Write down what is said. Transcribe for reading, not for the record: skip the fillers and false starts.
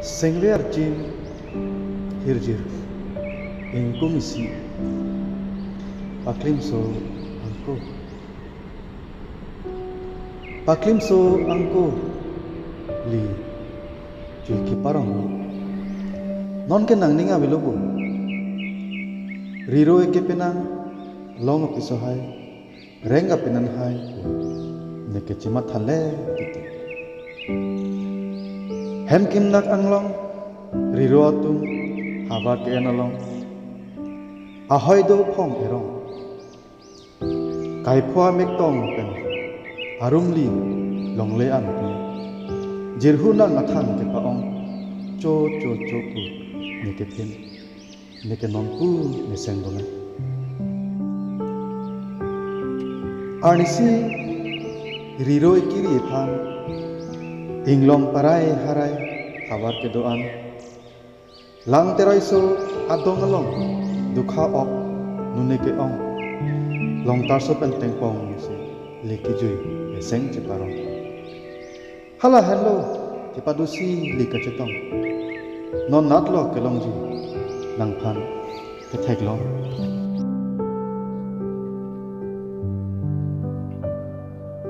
Sengwe arjin hirjir ingku misi paklim so angko li cuy kiparang non ke nang ninga bilobo riro eke penang long apiso hai reng apinan hai neke cimat hale titi hen kim nak anglong riro atung hava ke analong ahoy do phong erong kai phua mek tong pen arumli longle an pi jirhu na nathang ke paong cho pu neke pin neke non pu ne sendona arnisi riro ikiri ephan inglong parai harai hawar ke doan lang terai so adong along dukha ok nune ke ong long tar so pen teng pong se leki jui seng ceparong hala hello cepadusi lika cetong non natlo ke long ji nang phan ke thek long